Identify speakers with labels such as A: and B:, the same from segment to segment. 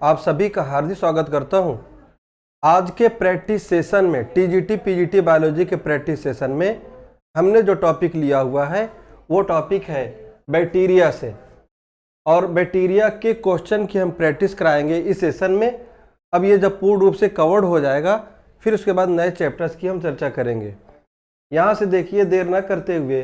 A: आप सभी का हार्दिक स्वागत करता हूं। आज के प्रैक्टिस सेशन में टीजीटी पीजीटी बायोलॉजी के प्रैक्टिस सेशन में हमने जो टॉपिक लिया हुआ है वो टॉपिक है बैक्टीरिया से, और बैक्टीरिया के क्वेश्चन की हम प्रैक्टिस कराएंगे इस सेशन में। अब ये जब पूर्ण रूप से कवर्ड हो जाएगा फिर उसके बाद नए चैप्टर्स की हम चर्चा करेंगे। यहाँ से देखिए, देर ना करते हुए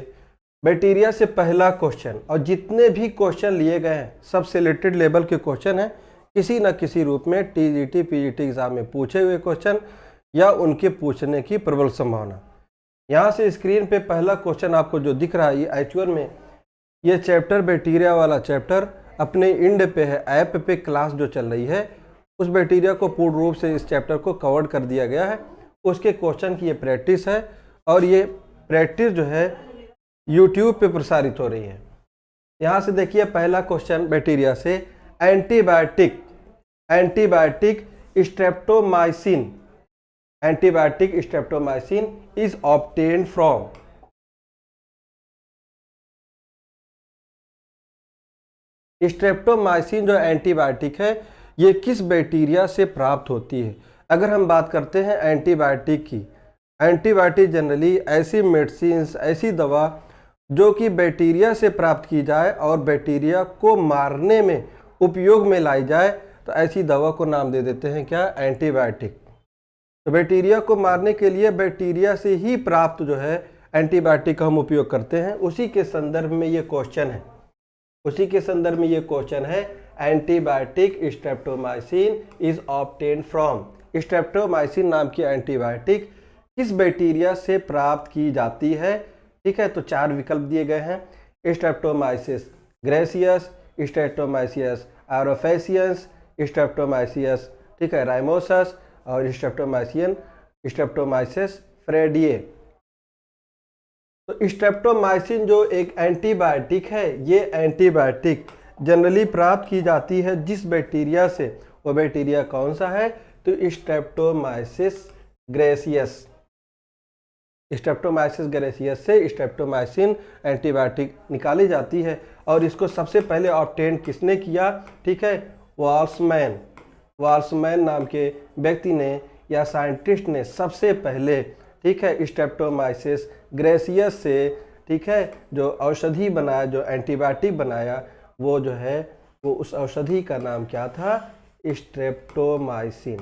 A: बैक्टीरिया से पहला क्वेश्चन, और जितने भी क्वेश्चन लिए गए हैं सब सिलेक्टेड लेवल के क्वेश्चन हैं, किसी न किसी रूप में टीजीटी पीजीटी एग्जाम में पूछे हुए क्वेश्चन या उनके पूछने की प्रबल संभावना। यहाँ से स्क्रीन पे पहला क्वेश्चन आपको जो दिख रहा है, ये एक्चुअल में ये चैप्टर बैक्टीरिया वाला चैप्टर अपने इंड पे है, ऐप पे क्लास जो चल रही है उस बैक्टीरिया को पूर्ण रूप से इस चैप्टर को कवर कर दिया गया है। उसके क्वेश्चन की ये प्रैक्टिस है, और ये प्रैक्टिस जो है यूट्यूब पे प्रसारित हो रही है। यहाँ से देखिए पहला क्वेश्चन बैक्टीरिया से, antibiotic streptomycin is obtained from. Streptomycin जो एंटीबायोटिक है ये किस बैक्टीरिया से प्राप्त होती है। अगर हम बात करते हैं एंटीबायोटिक की, एंटीबायोटिक जनरली ऐसी मेडिसिन, ऐसी दवा जो कि बैक्टीरिया से प्राप्त की जाए और बैक्टीरिया को मारने में उपयोग में लाई जाए, तो ऐसी दवा को नाम दे देते हैं क्या, एंटीबायोटिक। तो बैक्टीरिया को मारने के लिए बैक्टीरिया से ही प्राप्त जो है एंटीबायोटिक का हम उपयोग करते हैं। उसी के संदर्भ में ये क्वेश्चन है, antibiotic streptomycin is obtained from. Streptomycin नाम की एंटीबायोटिक किस बैक्टीरिया से प्राप्त की जाती है। ठीक है, तो चार विकल्प दिए गए हैं, स्ट्रेप्टोमाइसिस ग्रेसियस, स्ट्रेप्टोमाइसिस एरोफेसियंस, स्ट्रेप्टोमाइसिस ठीक है राइमोसस, और स्ट्रेप्टोमाइसिस फ्रेडिए। तो स्ट्रेप्टोमाइसिन जो एक एंटीबायोटिक है, ये एंटीबायोटिक जनरली प्राप्त की जाती है जिस बैक्टीरिया से, वो बैक्टीरिया कौन सा है, तो स्ट्रेप्टोमाइसिस ग्रेसियस। स्ट्रेप्टोमाइसिस ग्रेसियस से स्ट्रेप्टोमाइसिन एंटीबायोटिक निकाली जाती है, और इसको सबसे पहले ऑब्टेन किसने किया, ठीक है, वाल्समैन नाम के व्यक्ति ने या साइंटिस्ट ने सबसे पहले, ठीक है, स्ट्रेप्टोमाइसिस ग्रेसियस से, ठीक है, जो औषधि बनाया, जो एंटीबायोटिक बनाया, वो जो है वो उस औषधि का नाम क्या था, स्ट्रेप्टोमाइसिन।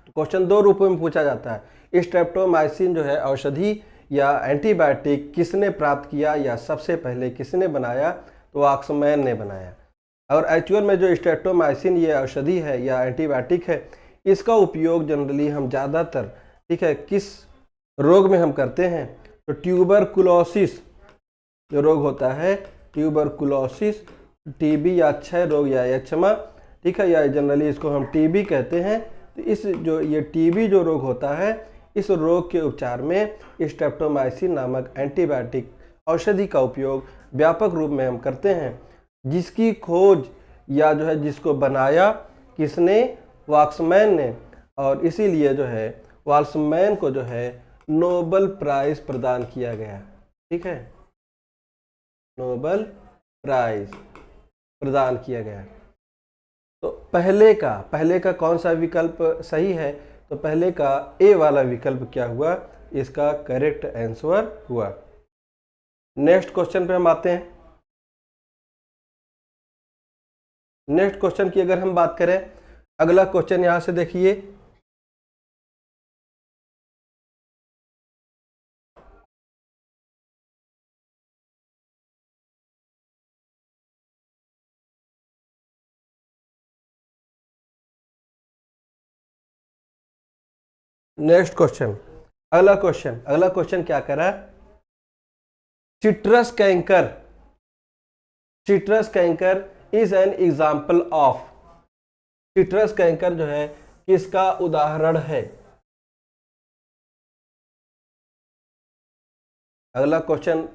A: क्वेश्चन दो रूपों में पूछा जाता है, स्ट्रेप्टोमाइसिन जो है औषधि या एंटीबायोटिक किसने प्राप्त किया या सबसे पहले किसने बनाया, तो वाल्समैन ने बनाया। और एक्चुअल में जो स्ट्रेप्टोमाइसिन ये औषधि है या एंटीबायोटिक है, इसका उपयोग जनरली हम ज़्यादातर, ठीक है, किस रोग में हम करते हैं, तो ट्यूबरकुलोसिस जो रोग होता है, ट्यूबरकुलोसिस, टीबी या क्षय रोग या एचमा, ठीक है, या जनरली इसको हम टीबी कहते हैं। तो इस जो ये टीबी जो रोग होता है, इस रोग के उपचार में स्ट्रेप्टोमाइसिन नामक एंटीबायोटिक औषधि का उपयोग व्यापक रूप में हम करते हैं, जिसकी खोज या जो है जिसको बनाया किसने, वाल्समैन ने, और इसीलिए जो है वाल्समैन को जो है नोबेल प्राइज प्रदान किया गया। ठीक है, नोबेल प्राइज प्रदान किया गया। तो पहले का कौन सा विकल्प सही है, तो पहले का ए वाला विकल्प क्या हुआ, इसका करेक्ट आंसर हुआ। नेक्स्ट क्वेश्चन पे हम आते हैं। नेक्स्ट क्वेश्चन की अगर हम बात करें, अगला क्वेश्चन यहां से देखिए, नेक्स्ट क्वेश्चन, अगला क्वेश्चन क्या कह रहा है, citrus canker is an example of. Citrus canker जो है किसका उदाहरण है। अगला क्वेश्चन,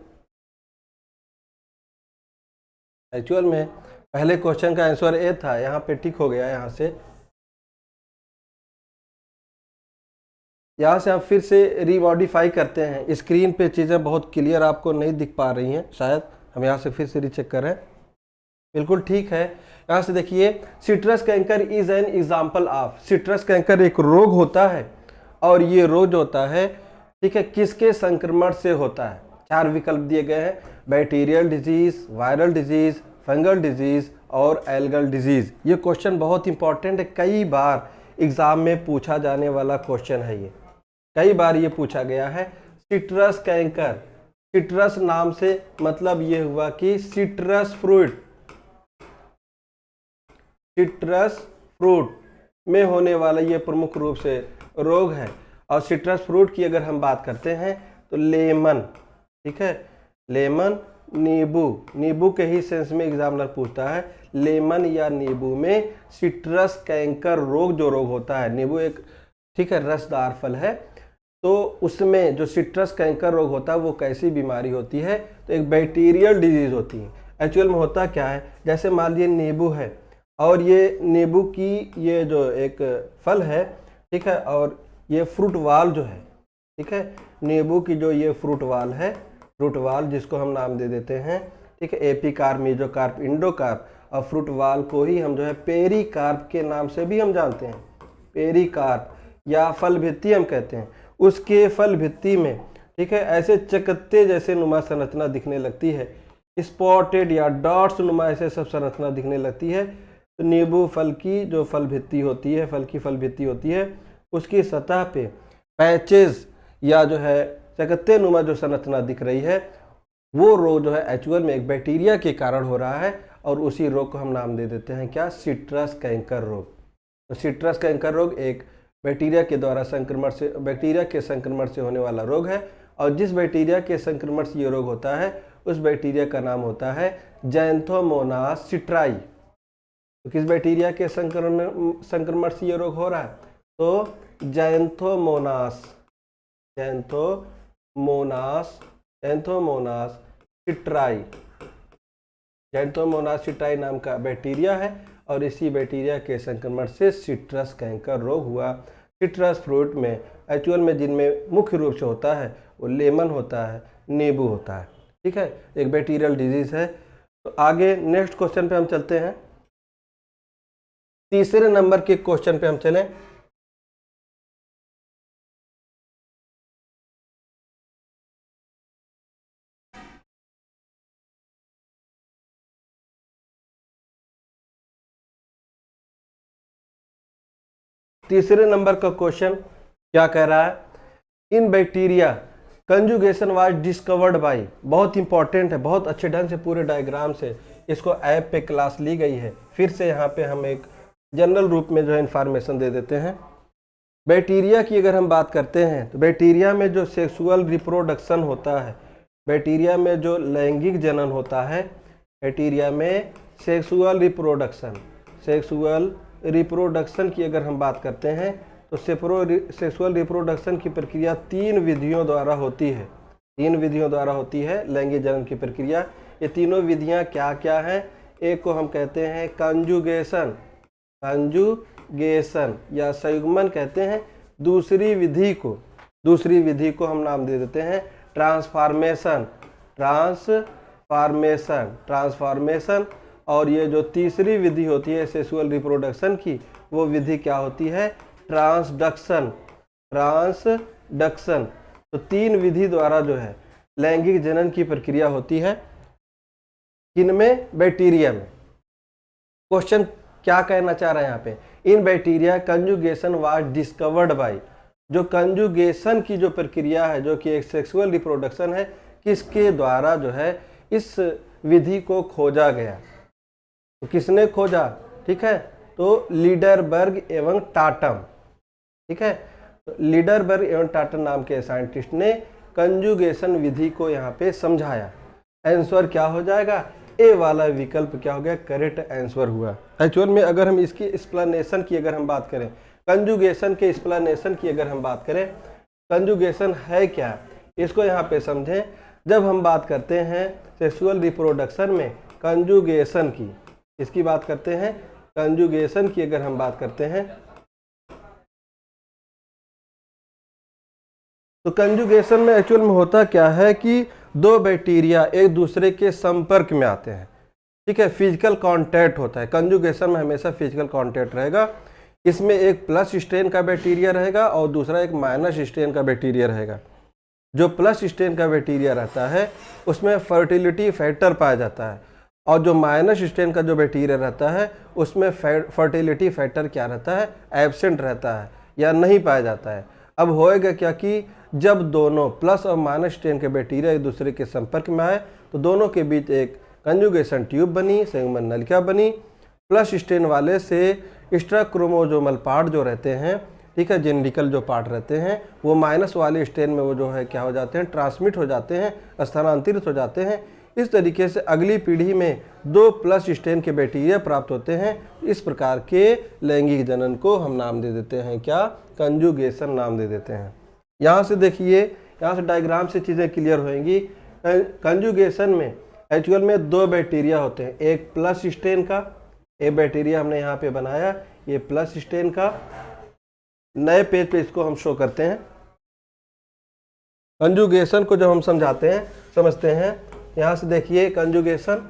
A: एक्चुअल में पहले क्वेश्चन का आंसर ए था, यहाँ पे टिक हो गया। यहाँ से हम फिर से रीमॉडिफाई करते हैं। स्क्रीन पे चीज़ें बहुत क्लियर आपको नहीं दिख पा रही हैं, शायद हम यहाँ से फिर से रीचेक करें। बिल्कुल ठीक है। यहाँ से देखिए, citrus canker is an example of, citrus canker एक रोग होता है, और ये रोग जो होता है, ठीक है, किसके संक्रमण से होता है। 4 विकल्प दिए गए हैं, bacterial disease, viral disease, fungal disease और एल्गल डिजीज। ये क्वेश्चन बहुत इंपॉर्टेंट है, कई बार एग्जाम में पूछा जाने वाला क्वेश्चन है। ये कई बार ये पूछा गया है। सिट्रस कैंकर, सिट्रस नाम से मतलब ये हुआ कि सिट्रस फ्रूट, सिट्रस फ्रूट में होने वाला ये प्रमुख रूप से रोग है। और सिट्रस फ्रूट की अगर हम बात करते हैं तो लेमन, ठीक है, लेमन, नींबू, नींबू के ही सेंस में एग्जामिनर पूछता है, लेमन या नींबू में सिट्रस कैंकर रोग जो रोग होता है, नींबू एक, ठीक है, रसदार फल है, तो उसमें जो सिट्रस कैंकर रोग होता है वो कैसी बीमारी होती है, तो एक बैक्टीरियल डिजीज होती है। एक्चुअल में होता क्या है, जैसे मान लीजिए नींबू है, और ये नींबू की ये जो एक फल है, ठीक है, और ये फ्रूट वाल जो है, ठीक है, नींबू की जो ये फ्रूट वाल है, फ्रूट वाल जिसको हम नाम दे देते हैं, ठीक है, एपीकार्प, मेसोकार्प, इंडोकार्प, और फ्रूट वाल को ही हम जो है पेरिकार्प के नाम से भी हम जानते हैं, पेरिकार्प या फल भित्ति हम कहते हैं। उसके फल भित्ति में, ठीक है, ऐसे चकत्ते जैसे नुमा संरचना दिखने लगती है, स्पॉटेड या डॉट्स नुमा ऐसे सब संरचना दिखने लगती है। तो नींबू फल की जो फल भित्ति होती है, फल की फल भित्ति होती है, उसकी सतह पे पैचेस या जो है चकत्ते नुमा जो संरचना दिख रही है, वो रोग जो है एक्चुअल में एक बैक्टीरिया के कारण हो रहा है, और उसी रोग को हम नाम दे देते हैं क्या, सिट्रस कैंकर रोग। तो सिट्रस कैंकर रोग एक बैक्टीरिया के द्वारा संक्रमण से, बैक्टीरिया के संक्रमण से होने वाला रोग है, और जिस बैक्टीरिया के संक्रमण से ये रोग होता है उस बैक्टीरिया का नाम होता है जैंथोमोनास सिट्राई। तो किस बैक्टीरिया के संक्रमण से ये रोग हो रहा है, तो Xanthomonas, Xanthomonas, Xanthomonas citri, Xanthomonas citri नाम का बैक्टीरिया है, और इसी बैक्टीरिया के संक्रमण से सिट्रस कैंकर रोग हुआ। सिट्रस फ्रूट में एक्चुअल में जिनमें मुख्य रूप से होता है वो लेमन होता है, नींबू होता है, ठीक है, एक बैक्टीरियल डिजीज है। तो आगे नेक्स्ट क्वेश्चन पे हम चलते हैं। तीसरे नंबर के क्वेश्चन पे हम चलें। तीसरे नंबर का क्वेश्चन क्या कह रहा है, इन bacteria conjugation was discovered by, बहुत इंपॉर्टेंट है, बहुत अच्छे ढंग से पूरे डायग्राम से इसको ऐप पे क्लास ली गई है। फिर से यहाँ पे हम एक जनरल रूप में जो है इंफॉर्मेशन दे देते हैं। बैक्टीरिया की अगर हम बात करते हैं तो बैक्टीरिया में जो सेक्सुअल रिप्रोडक्शन होता है, बैक्टीरिया में जो लैंगिक जनन होता है, बैक्टीरिया में सेक्सुअल रिप्रोडक्शन, सेक्सुअल रिप्रोडक्शन की अगर हम बात करते हैं तो सेक्सुअल रिप्रोडक्शन की प्रक्रिया 3 विधियों द्वारा होती है, 3 विधियों द्वारा होती है लैंगिक जनन की प्रक्रिया। ये तीनों विधियां क्या क्या हैं, एक को हम कहते हैं कंजुगेशन, कंजुगेशन या संयुग्मन कहते हैं। दूसरी विधि को हम नाम दे देते हैं ट्रांसफॉर्मेशन, ट्रांसफॉर्मेशन। और ये जो तीसरी विधि होती है सेक्सुअल रिप्रोडक्शन की, वो विधि क्या होती है, ट्रांसडक्शन। तो 3 विधि द्वारा जो है लैंगिक जनन की प्रक्रिया होती है, किनमें, बैक्टीरिया में। क्वेश्चन क्या कहना चाह रहा है यहाँ पे, इन bacteria conjugation was discovered by, जो कंजुगेशन की जो प्रक्रिया है जो कि एक सेक्सुअल रिप्रोडक्शन है, किसके द्वारा जो है इस विधि को खोजा गया, तो किसने खोजा, ठीक है, तो लीडरबर्ग एवं टाटम, ठीक है, तो लीडरबर्ग एवं टाटम नाम के साइंटिस्ट ने कंजुगेशन विधि को यहाँ पे समझाया। आंसर क्या हो जाएगा, ए वाला विकल्प क्या हो गया, करेक्ट आंसर हुआ। एक्चुअल में अगर हम इसकी एक्सप्लेनेशन की अगर हम बात करें, कंजुगेशन के एक्सप्लेनेशन की अगर हम बात करें, कंजुगेशन है क्या, इसको यहाँ पे समझें। जब हम बात करते हैं सेक्सुअल रिप्रोडक्शन में कंजुगेशन की, इसकी बात करते हैं, कंजुगेशन की अगर हम बात करते हैं, तो कंजुगेशन में एक्चुअल में होता क्या है कि 2 बैक्टीरिया एक दूसरे के संपर्क में आते हैं, ठीक है, फिजिकल कांटेक्ट होता है। कंजुगेशन में हमेशा फिजिकल कांटेक्ट रहेगा। इसमें एक प्लस स्ट्रेन का बैक्टीरिया रहेगा और दूसरा एक माइनस स्ट्रेन का बैक्टीरिया रहेगा। जो प्लस स्ट्रेन का बैक्टीरिया रहता है उसमें फर्टिलिटी फैक्टर पाया जाता है, और जो माइनस स्ट्रेन का जो बैक्टीरिया रहता है उसमें फर्टिलिटी फैक्टर क्या रहता है, एब्सेंट रहता है या नहीं पाया जाता है। अब होएगा क्या कि जब दोनों प्लस और माइनस स्ट्रेन के बैक्टीरिया एक दूसरे के संपर्क में आए तो दोनों के बीच एक कंजुगेशन ट्यूब बनी, संयुग्मन नलिका बनी। प्लस स्ट्रेन वाले से एक्स्ट्रा क्रोमोजोमल पार्ट जो रहते हैं, ठीक है, जेनेटिकल जो पार्ट रहते हैं, वो माइनस वाले स्ट्रेन में वो जो है क्या हो जाते हैं, ट्रांसमिट हो जाते हैं, स्थानांतरित हो जाते हैं। इस तरीके से अगली पीढ़ी में 2 प्लस स्ट्रेन के बैक्टीरिया प्राप्त होते हैं। इस प्रकार के लैंगिक जनन को हम नाम दे देते हैं क्या, कंजुगेशन नाम दे देते हैं। यहाँ से देखिए, यहाँ से डायग्राम से चीज़ें क्लियर होंगी। कंजुगेशन में एक्चुअल में 2 बैक्टीरिया होते हैं, एक प्लस स्ट्रेन का, एक बैक्टीरिया हमने यहाँ पे बनाया, ये प्लस स्ट्रेन का। नए पेज पे इसको हम शो करते हैं। कंजुगेशन को जब हम समझते हैं, यहाँ से देखिए कंजुगेशन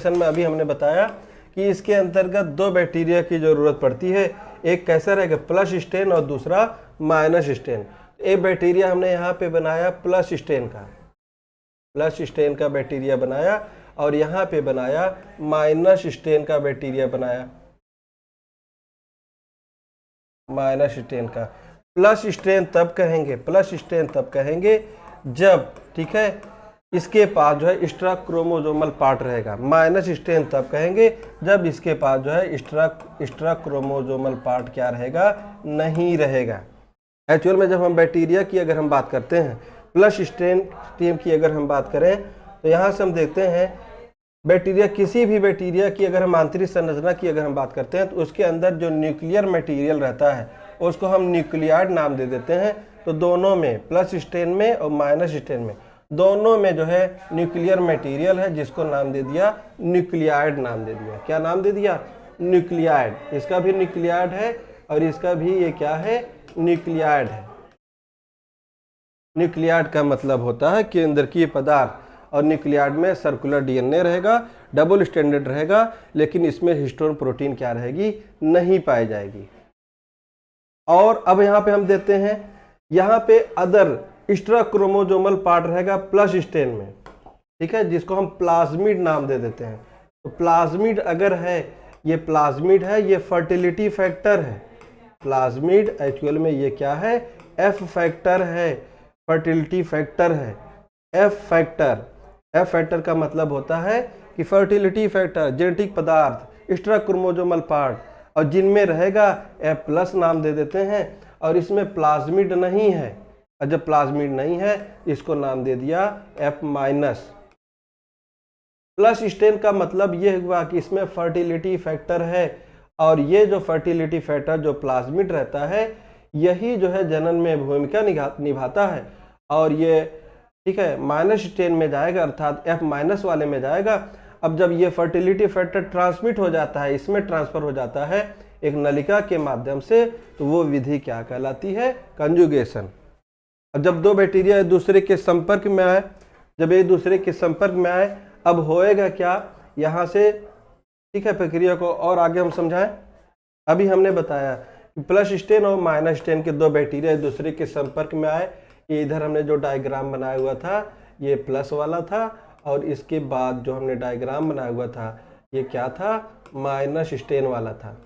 A: में अभी हमने बताया कि इसके अंतर्गत 2 बैक्टीरिया की जरूरत पड़ती है। एक कैसा रहेगा, प्लस स्ट्रेन, और दूसरा माइनस स्ट्रेन। एक बैक्टीरिया हमने यहाँ पे बनाया प्लस स्ट्रेन का बैक्टीरिया बनाया, और यहाँ पे बनाया माइनस स्ट्रेन का बैक्टीरिया बनाया, माइनस स्ट्रेन का। प्लस स्ट्रेन तब कहेंगे जब, ठीक है, इसके पास जो है एक्स्ट्रा क्रोमोजोमल पार्ट रहेगा। माइनस स्ट्रेन तब कहेंगे जब इसके पास जो है एक्स्ट्रा क्रोमोजोमल पार्ट क्या रहेगा, नहीं रहेगा। एक्चुअल में जब हम बैक्टीरिया की अगर हम बात करते हैं, प्लस स्ट्रेन की अगर हम बात करें, तो यहाँ से हम देखते हैं बैक्टीरिया, किसी भी बैक्टीरिया की अगर हम आंतरिक संरचना की अगर हम बात करते हैं, तो उसके अंदर जो न्यूक्लियर मटेरियल रहता है उसको हम न्यूक्लियाइड नाम दे देते हैं। तो दोनों में, प्लस स्ट्रेन में और माइनस स्ट्रेन में, दोनों में जो है न्यूक्लियर मटेरियल है, जिसको नाम दे दिया न्यूक्लियाइड नाम दे दिया। क्या नाम दे दिया, न्यूक्लियाइड। इसका भी न्यूक्लियाइड है और इसका भी ये क्या है, न्यूक्लियाइड है। न्यूक्लियाइड का मतलब होता है केंद्रकीय पदार्थ, और न्यूक्लियाइड में सर्कुलर डीएनए रहेगा, डबल स्टैंडर्ड रहेगा, लेकिन इसमें हिस्टोन प्रोटीन क्या रहेगी, नहीं पाई जाएगी। और अब यहाँ पे हम देते हैं, यहाँ पे अदर एक्स्ट्रा क्रोमोजोमल पार्ट रहेगा प्लस स्ट्रेन में, ठीक है, जिसको हम प्लाज्मिड नाम दे देते हैं। तो प्लाज्मिड अगर है, ये प्लाज्मिड है, ये फर्टिलिटी फैक्टर है। प्लाज्मिड एक्चुअल में ये क्या है, एफ फैक्टर है, फर्टिलिटी फैक्टर है। एफ फैक्टर का मतलब होता है कि फर्टिलिटी फैक्टर, जेनेटिक पदार्थ, एक्स्ट्रा क्रोमोजोमल पार्ट, और जिनमें रहेगा एफ प्लस नाम दे देते हैं, और इसमें प्लाज्मिड नहीं है। और जब प्लाज्मिड नहीं है, इसको नाम दे दिया एफ माइनस। प्लस स्ट्रेन का मतलब ये हुआ कि इसमें फर्टिलिटी फैक्टर है, और ये जो फर्टिलिटी फैक्टर जो प्लाज्मिड रहता है, यही जो है जनन में भूमिका निभाता है। और ये, ठीक है, माइनस स्ट्रेन में जाएगा, अर्थात एफ माइनस वाले में जाएगा। अब जब ये फर्टिलिटी फैक्टर ट्रांसमिट हो जाता है, इसमें ट्रांसफर हो जाता है एक नलिका के माध्यम से, तो वो विधि क्या कहलाती है, कंजुगेशन। अब जब 2 बैक्टीरिया एक दूसरे के संपर्क में आए, अब होएगा क्या, यहाँ से, ठीक है, प्रक्रिया को और आगे हम समझाएं। अभी हमने बताया कि प्लस स्ट्रेन और माइनस स्ट्रेन के 2 बैक्टीरिया एक दूसरे के संपर्क में आए। ये इधर हमने जो डायग्राम बनाया हुआ था, ये प्लस वाला था, और इसके बाद जो हमने डायग्राम बनाया हुआ था, ये क्या था, माइनस स्ट्रेन वाला था।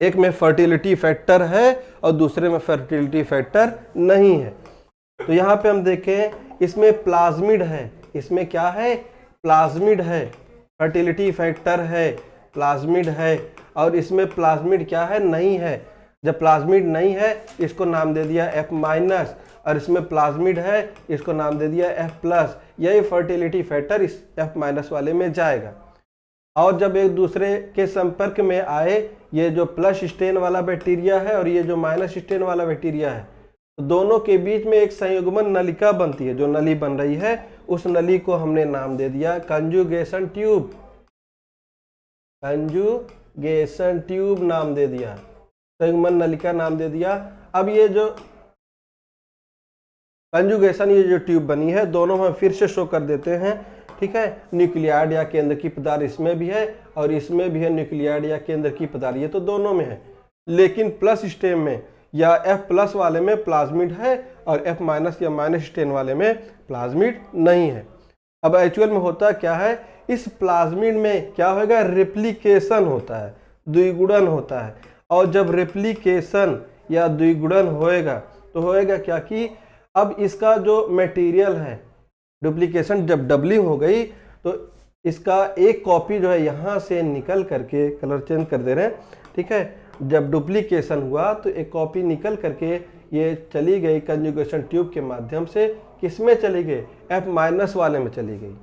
A: एक में फर्टिलिटी फैक्टर है और दूसरे में फर्टिलिटी फैक्टर नहीं है। तो यहाँ पे हम देखें, इसमें प्लाज्मिड है, इसमें क्या है, प्लाज्मिड है, फर्टिलिटी फैक्टर है, प्लाज्मिड है, और इसमें प्लाज्मिड क्या है, नहीं है। जब प्लाज्मिड नहीं है, इसको नाम दे दिया एफ माइनस, और इसमें प्लाज्मिड है, इसको नाम दे दिया एफ प्लस। यही फर्टिलिटी फैक्टर इस एफ माइनस वाले में जाएगा। और जब एक दूसरे के संपर्क में आए, ये जो प्लस स्ट्रेन वाला बैक्टीरिया है और ये जो माइनस स्ट्रेन वाला बैक्टीरिया है, तो दोनों के बीच में एक संयुग्मन नलिका बनती है। जो नली बन रही है, उस नली को हमने नाम दे दिया कंजुगेशन ट्यूब। कंजुगेशन ट्यूब नाम दे दिया, संयुग्मन नलिका नाम दे दिया। अब ये जो कंजुगेशन ये जो ट्यूब बनी है दोनों हम फिर से शो कर देते हैं, ठीक है। न्यूक्लियाइड या केंद्र की पदार्थ इसमें भी है और इसमें भी है न्यूक्लियाइड या केंद्र की पदार्थ, ये तो दोनों में है। लेकिन प्लस स्टेम में या F प्लस वाले में प्लाज्मिड है और F माइनस या माइनस स्टेन वाले में प्लाज्मिड नहीं है। अब एक्चुअल में होता क्या है, इस प्लाज्मिड में क्या होगा, रेप्लिकेशन होता है, द्विगुणन होता है। और जब रेप्लिकेशन या द्विगुणन होएगा तो होएगा क्या कि अब इसका जो मटेरियल है, डुप्लीकेशन जब डबलिंग हो गई तो इसका एक कॉपी जो है यहाँ से निकल करके, कलर चेंज कर दे रहे हैं, ठीक है। जब डुप्लीकेशन हुआ तो एक कॉपी निकल करके ये चली गई कंजुगेशन ट्यूब के माध्यम से, किसमें चली गई, F माइनस वाले में चली गई।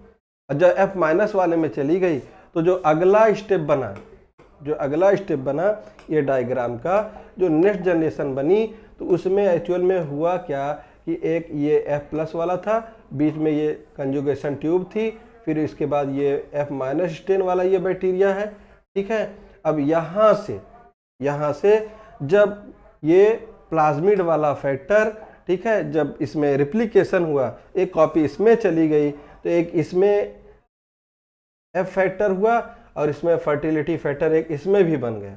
A: और जब F माइनस वाले में चली गई तो जो अगला स्टेप बना, ये डायग्राम का जो नेक्स्ट जनरेशन बनी, तो उसमें एक्चुअल में हुआ क्या कि एक ये F प्लस वाला था, बीच में ये कंजुगेशन ट्यूब थी, फिर इसके बाद ये F माइनस स्टेन वाला ये बैक्टीरिया है, ठीक है। अब यहाँ से जब ये प्लाज्मिड वाला फैक्टर, ठीक है, जब इसमें रिप्लिकेशन हुआ, एक कॉपी इसमें चली गई तो एक इसमें F फैक्टर हुआ और इसमें फर्टिलिटी फैक्टर एक इसमें भी बन गया।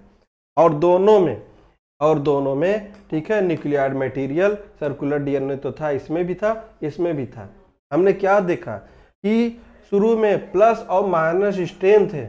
A: और दोनों में ठीक है, न्यूक्लियाइड मटेरियल सर्कुलर DNA तो था, इसमें भी था। हमने क्या देखा कि शुरू में प्लस और माइनस स्ट्रेन थे,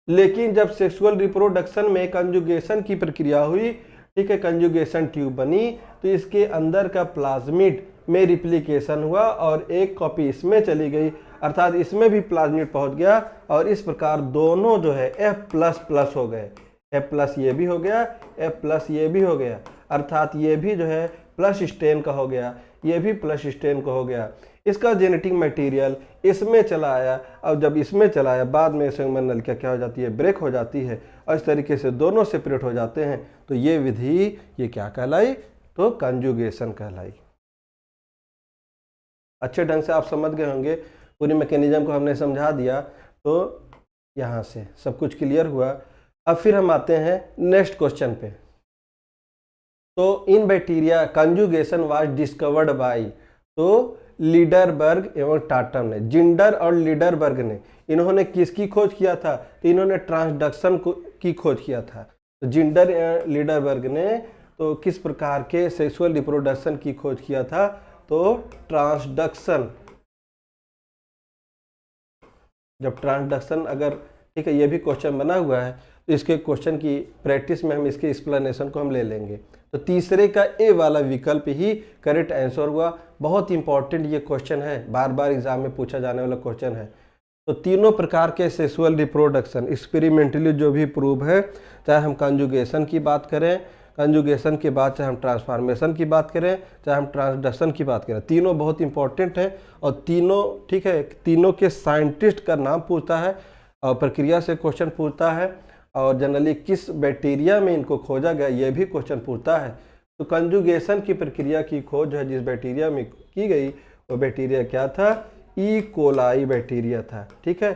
A: लेकिन जब सेक्सुअल रिप्रोडक्शन में कंजुगेशन की प्रक्रिया हुई, ठीक है, कंजुगेशन ट्यूब बनी, तो इसके अंदर का प्लाज्मिड में रिप्लिकेशन हुआ और एक कॉपी इसमें चली गई, अर्थात इसमें भी प्लाज्मिड पहुंच गया और इस प्रकार दोनों जो है F++ हो गए। F+ ये भी हो गया, F+ ये भी हो गया, अर्थात ये भी जो है प्लस स्टेन का हो गया, ये भी प्लस स्टेन का हो गया। इसका जेनेटिक मटेरियल इसमें चला आया और जब इसमें चला आया, बाद में संगमरमर नलिका क्या हो जाती है, ब्रेक हो जाती है और इस तरीके से दोनों सेपरेट हो जाते हैं। तो ये विधि ये क्या कहलाई, तो कंजुगेशन कहलाई। अच्छे ढंग से आप समझ गए होंगे, पूरी मैकेनिज्म को हमने समझा दिया, तो यहाँ से सब कुछ क्लियर हुआ। अब फिर हम आते हैं नेक्स्ट क्वेश्चन पे। तो इन bacteria conjugation was discovered by, तो लीडरबर्ग एवं टाटम ने, जिंडर और लीडरबर्ग ने, इन्होंने किसकी खोज किया था, तो इन्होंने ट्रांसडक्शन की खोज किया था। तो जिंडर लीडरबर्ग ने तो किस प्रकार के सेक्सुअल रिप्रोडक्शन की खोज किया था, तो ट्रांसडक्शन। जब ट्रांसडक्शन अगर, ठीक है, ये भी क्वेश्चन बना हुआ है, तो इसके क्वेश्चन की प्रैक्टिस में हम इसके एक्सप्लेनेशन को हम ले लेंगे। तो तीसरे का ए वाला विकल्प ही करेक्ट आंसर हुआ। बहुत इंपॉर्टेंट ये क्वेश्चन है, बार बार एग्जाम में पूछा जाने वाला क्वेश्चन है। तो तीनों प्रकार के सेक्सुअल रिप्रोडक्शन एक्सपेरिमेंटली जो भी प्रूव है, चाहे हम कंजुगेशन की बात करें, कंजुगेशन के बाद चाहे हम ट्रांसफॉर्मेशन की बात करें, चाहे हम ट्रांसडक्शन की बात करें, तीनों बहुत इंपॉर्टेंट हैं और तीनों, ठीक है, तीनों के साइंटिस्ट का नाम पूछता है और प्रक्रिया से क्वेश्चन पूछता है और जनरली किस बैक्टीरिया में इनको खोजा गया ये भी क्वेश्चन पूछता है। तो कंजुगेशन की प्रक्रिया की खोज है जिस बैक्टीरिया में की गई, वो बैक्टीरिया क्या था, ई कोलाई बैक्टीरिया था, ठीक है,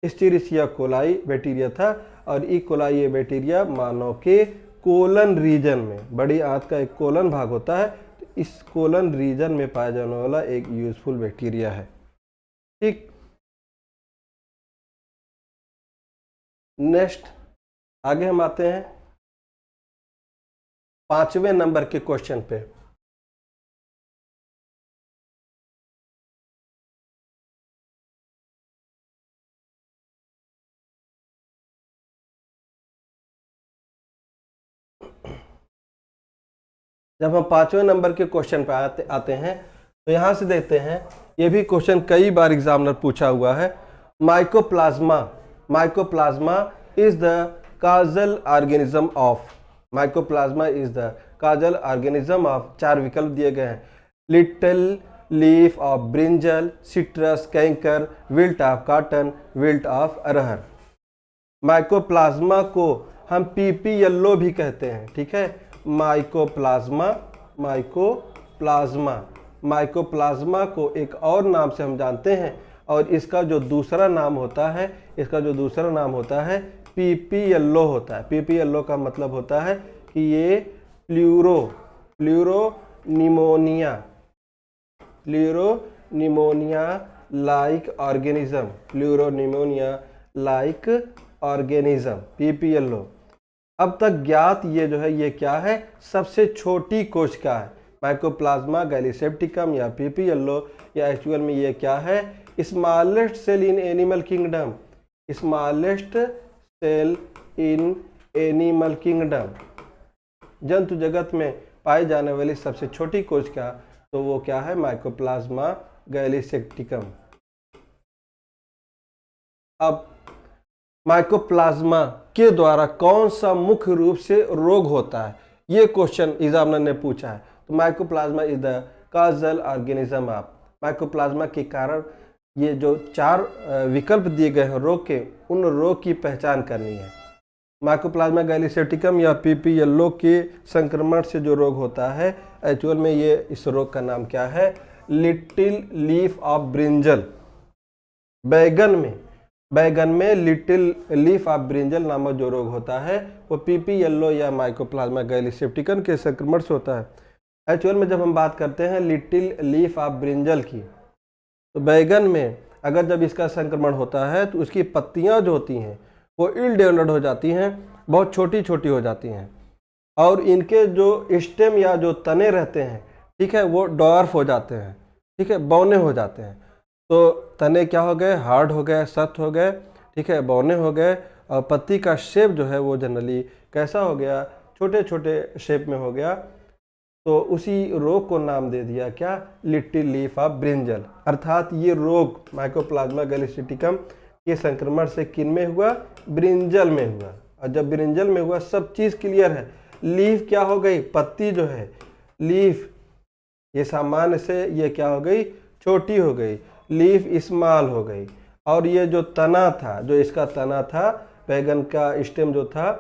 A: एस्चेरिचिया कोलाई बैक्टीरिया था। और ई कोलाई ये बैक्टीरिया मानव के कोलन रीजन में, बड़ी आंत का एक कोलन भाग होता है, तो इस कोलन रीजन में पाया जाने वाला एक यूजफुल बैक्टीरिया है, ठीक। नेक्स्ट आगे हम आते हैं 5वें नंबर के क्वेश्चन पे। जब हम 5वें नंबर के क्वेश्चन पे आते हैं तो यहाँ से देखते हैं, ये भी क्वेश्चन कई बार एग्जामिनर पूछा हुआ है। Mycoplasma is the Kajal organism of, mycoplasma is the Kajal organism of, 4 विकल्प दिए गए हैं, little leaf of brinjal, citrus, canker, wilt of cotton, wilt of arhar. Mycoplasma को हम पीपी येलो भी कहते हैं, ठीक है, माइकोप्लाज्मा को एक और नाम से हम जानते हैं और इसका जो दूसरा नाम होता है पीपी येलो होता है। पीपी येलो का मतलब होता है कि ये pleuropneumonia pleuropneumonia like organism, pleuropneumonia like organism, PPLO। अब तक ज्ञात ये जो है ये क्या है, सबसे छोटी कोशिका है, माइकोप्लाज्मा गैलीसेप्टिकम या PPLO, या एक्चुअल में ये क्या है, smallest cell in animal kingdom, smallest cell in animal kingdom, जंतु जगत में पाई जाने वाली सबसे छोटी कोशिका, तो वो क्या है, माइकोप्लाज्मा गैलीसेप्टिकम। अब माइकोप्लाज्मा के द्वारा कौन सा मुख्य रूप से रोग होता है, ये क्वेश्चन एग्जामिनर ने पूछा है। तो mycoplasma is the Kajal organism of, mycoplasma के कारण ये जो 4 विकल्प दिए गए हैं रोग के, उन रोग की पहचान करनी है। माइकोप्लाज्मा गैलीसेप्टिकम या PPLO के संक्रमण से जो रोग होता है, एक्चुअल में ये इस रोग का नाम क्या है, लिटिल लीफ ऑफ ब्रिंजल। बैगन में लिटिल लीफ ऑफ ब्रिंजल नामक जो रोग होता है वो PPLO या माइकोप्लाज्मा गैलीसेप्टिकम के संक्रमण से होता है। एक्चुअल में जब हम बात करते हैं लिटिल लीफ ऑफ ब्रिंजल की, तो बैगन में अगर जब इसका संक्रमण होता है तो उसकी पत्तियां जो होती हैं वो इल डेवलप्ड हो जाती हैं, बहुत छोटी छोटी हो जाती हैं, और इनके जो स्टेम या जो तने रहते हैं, ठीक है, वो डॉर्फ हो जाते हैं, ठीक है, बौने हो जाते हैं। तो तने क्या हो गए, हार्ड हो गए, सख्त हो गए, ठीक है, बौने हो गए, और पत्ती का शेप जो है वो जनरली कैसा हो गया, छोटे छोटे शेप में हो गया। तो उसी रोग को नाम दे दिया क्या, लिटिल लीफ ऑफ ब्रिंजल। अर्थात ये रोग माइकोप्लाज्मा गैलीसेप्टिकम के संक्रमण से किन में हुआ, ब्रिंजल में हुआ। और जब ब्रिंजल में हुआ सब चीज़ क्लियर है, लीफ क्या हो गई, पत्ती जो है लीफ, ये सामान्य से ये क्या हो गई, छोटी हो गई, लीफ स्मॉल हो गई। और ये जो तना था, जो इसका तना था, बैगन का स्टेम जो था,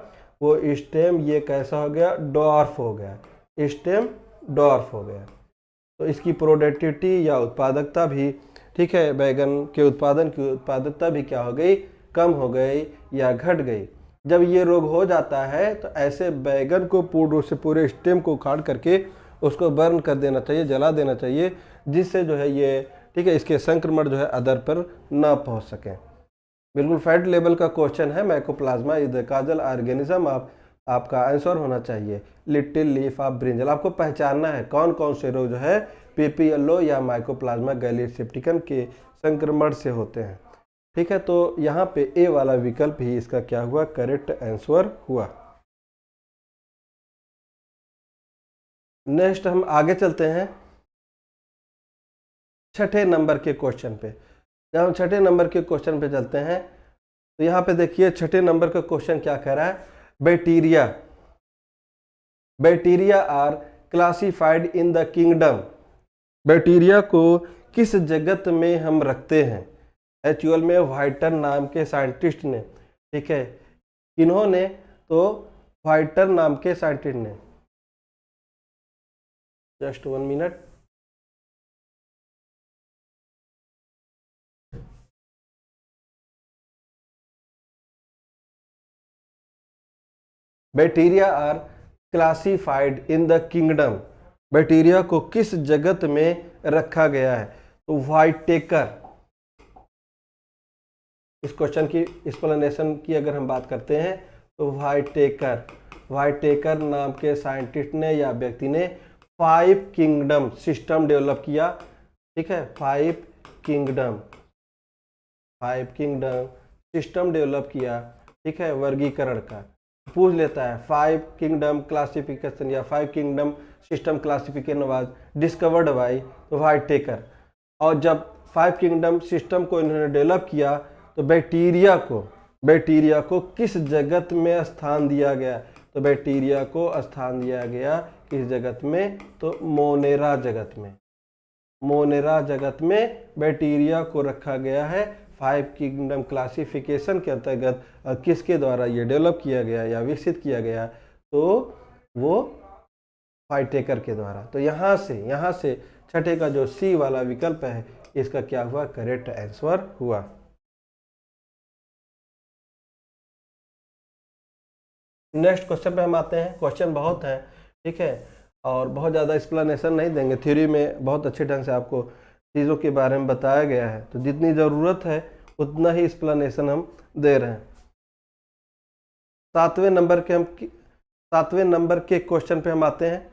A: वो स्टेम ये कैसा हो गया, डॉर्फ हो गया, स्टेम डॉर्फ हो गया। तो इसकी प्रोडक्टिविटी या उत्पादकता भी, ठीक है, बैगन के उत्पादन की उत्पादकता भी क्या हो गई, कम हो गई या घट गई। जब ये रोग हो जाता है तो ऐसे बैगन को पूर्ण रूप से पूरे स्टेम को उखाड़ करके उसको बर्न कर देना चाहिए, जला देना चाहिए, जिससे जो है ये, ठीक है, इसके संक्रमण जो है अदर पर ना पहुंच सके। बिल्कुल फैट लेवल का क्वेश्चन है, mycoplasma is the Kajal organism of, आपका आंसर होना चाहिए लिटिल लीफ ऑफ ब्रिंजल। आपको पहचानना है कौन कौन से रोग जो है PPLO या माइकोप्लाज्मा गैलीसेप्टिकम के संक्रमण से होते हैं, ठीक है। तो यहाँ पे ए वाला विकल्प ही इसका क्या हुआ, करेक्ट आंसर हुआ। नेक्स्ट हम आगे चलते हैं 6ठे नंबर के क्वेश्चन पे। जब हम 6ठे नंबर के क्वेश्चन पे चलते हैं तो यहाँ पे देखिए 6ठे नंबर का क्वेश्चन क्या कह रहा है, bacteria are classified in the kingdom. Bacteria को किस जगत में हम रखते हैं। एक्चुअल में व्हाइटर नाम के साइंटिस्ट ने, ठीक है, इन्होंने, तो व्हाइटर नाम के साइंटिस्ट ने, just 1 minute, bacteria are classified in the kingdom. Bacteria को किस जगत में रखा गया है, तो व्हाइटेकर। इस क्वेश्चन की एक्सप्लेनेशन की अगर हम बात करते हैं तो व्हाइटेकर नाम के साइंटिस्ट ने या व्यक्ति ने 5 किंगडम सिस्टम डेवलप किया, ठीक है, 5 किंगडम सिस्टम डेवलप किया, ठीक है, वर्गीकरण का। पूछ लेता है 5 किंगडम क्लासिफिकेशन या 5 kingdom system classification was discovered by व्हाइटेकर। और जब 5 किंगडम सिस्टम को इन्होंने डेवलप किया तो बैक्टीरिया को किस जगत में स्थान दिया गया, तो बैक्टीरिया को स्थान दिया गया किस जगत में, तो मोनेरा जगत में बैक्टीरिया को रखा गया है। 5 किंगडम क्लासिफिकेशन के अंतर्गत किसके द्वारा ये डेवलप किया गया या विकसित किया गया, तो वो व्हाइटेकर के द्वारा। तो यहाँ से 6ठे का जो सी वाला विकल्प है इसका क्या हुआ, करेक्ट आंसर हुआ। नेक्स्ट क्वेश्चन पे हम आते हैं। क्वेश्चन बहुत है, ठीक है, और बहुत ज़्यादा एक्सप्लेनेशन नहीं देंगे, थ्योरी में बहुत अच्छे ढंग से आपको चीज़ों के बारे में बताया गया है, तो जितनी ज़रूरत है उतना ही एक्सप्लेनेशन हम दे रहे हैं। 7वें नंबर के क्वेश्चन पे हम आते हैं।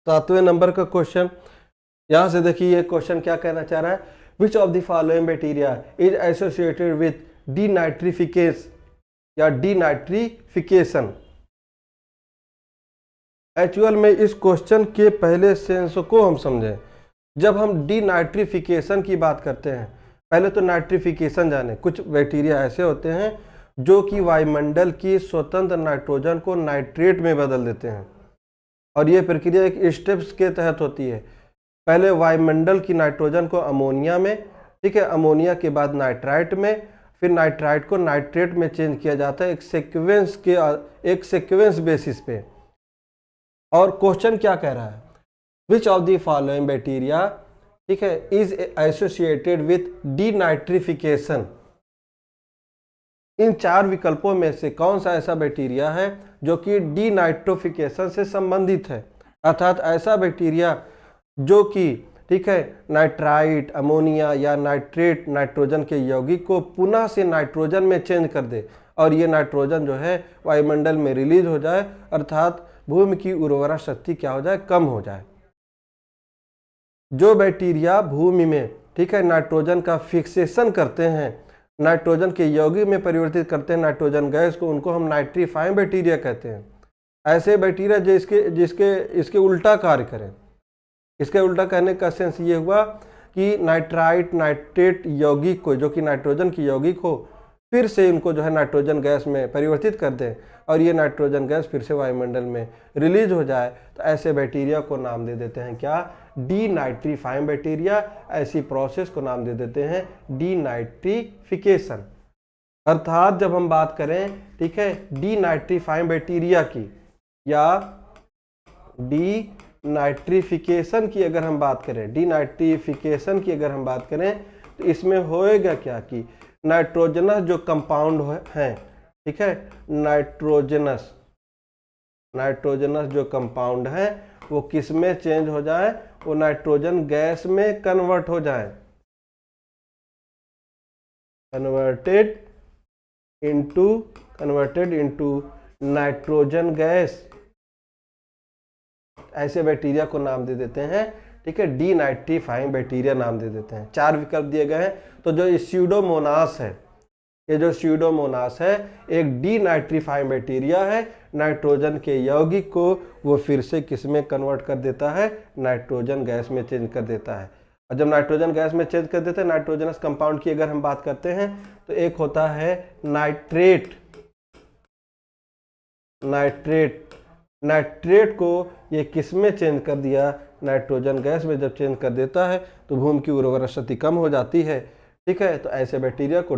A: सातवें नंबर का क्वेश्चन, यहां से देखिए ये क्वेश्चन क्या कहना चाह रहा है, which of the following bacteria is associated with denitrification या डीनाइट्रिफिकेशन। एक्चुअल में इस क्वेश्चन के पहले सेंस को हम समझें। जब हम डीनाइट्रिफिकेशन की बात करते हैं, पहले तो नाइट्रिफिकेशन जाने। कुछ बैक्टीरिया ऐसे होते हैं जो कि वायुमंडल की स्वतंत्र नाइट्रोजन को नाइट्रेट में बदल देते हैं, और ये प्रक्रिया एक स्टेप्स के तहत होती है। पहले वायुमंडल की नाइट्रोजन को अमोनिया में, ठीक है, अमोनिया के बाद नाइट्राइट में, फिर नाइट्राइट को नाइट्रेट में चेंज किया जाता है एक सीक्वेंस बेसिस पे। और क्वेश्चन क्या कह रहा है, which of the following bacteria, ठीक है, इज एसोसिएटेड विथ डीनाइट्रिफिकेशन। इन 4 विकल्पों में से कौन सा ऐसा बैक्टीरिया है जो कि डीनाइट्रोफिकेशन से संबंधित है, अर्थात ऐसा बैक्टीरिया जो कि, ठीक है, नाइट्राइट, अमोनिया या नाइट्रेट नाइट्रोजन के यौगिक को पुनः से नाइट्रोजन में चेंज कर दे, और ये नाइट्रोजन जो है वायुमंडल में रिलीज हो जाए, अर्थात भूमि की उर्वरा शक्ति क्या हो जाए, कम हो जाए। जो बैक्टीरिया भूमि में, ठीक है, नाइट्रोजन का फिक्सेशन करते हैं, नाइट्रोजन के यौगिक में परिवर्तित करते हैं नाइट्रोजन गैस को, उनको हम नाइट्रीफाइंग बैक्टीरिया कहते हैं। ऐसे बैक्टीरिया जिसके इसके उल्टा कार्य करें। इसके उल्टा कहने का सेंस ये हुआ कि नाइट्राइट नाइट्रेट यौगिक को, जो कि नाइट्रोजन की यौगिक हो, फिर से इनको जो है नाइट्रोजन गैस में परिवर्तित कर दें, और ये नाइट्रोजन गैस फिर से वायुमंडल में रिलीज हो जाए, तो ऐसे बैक्टीरिया को नाम दे देते हैं क्या, डीनाइट्रीफाइंग बैक्टीरिया। ऐसी प्रोसेस को नाम दे देते हैं डीनाइट्रिफिकेशन। अर्थात जब हम बात करें, ठीक है, डीनाइट्रीफाइंग बैक्टीरिया की या डीनाइट्रिफिकेशन की अगर हम बात करें, डीनाइट्रिफिकेशन की अगर हम बात करें, तो इसमें होएगा क्या कि नाइट्रोजनस जो कंपाउंड हैं, ठीक है, नाइट्रोजनस जो कंपाउंड है वो किस में चेंज हो जाए, वो नाइट्रोजन गैस में कन्वर्ट हो जाए, कन्वर्टेड इनटू नाइट्रोजन गैस। ऐसे बैक्टीरिया को नाम दे देते हैं, ठीक है, डीनाइट्रीफाइंग बैक्टीरिया नाम दे देते हैं। 4 विकल्प दिए गए हैं। तो जो स्यूडोमोनास है, ये जो स्यूडोमोनास है एक डीनाइट्रीफाइंग बैक्टीरिया है, नाइट्रोजन के यौगिक को वो फिर से किस में कन्वर्ट कर देता है, नाइट्रोजन गैस में चेंज कर देता है। और जब नाइट्रोजन गैस में चेंज कर देते हैं, नाइट्रोजनस कंपाउंड की अगर हम बात करते हैं, तो एक होता है नाइट्रेट को ये किस में चेंज कर दिया, नाइट्रोजन गैस में जब चेंज कर देता है तो भूमि की उर्वरा शक्ति कम हो जाती है, ठीक है। तो ऐसे बैक्टीरिया को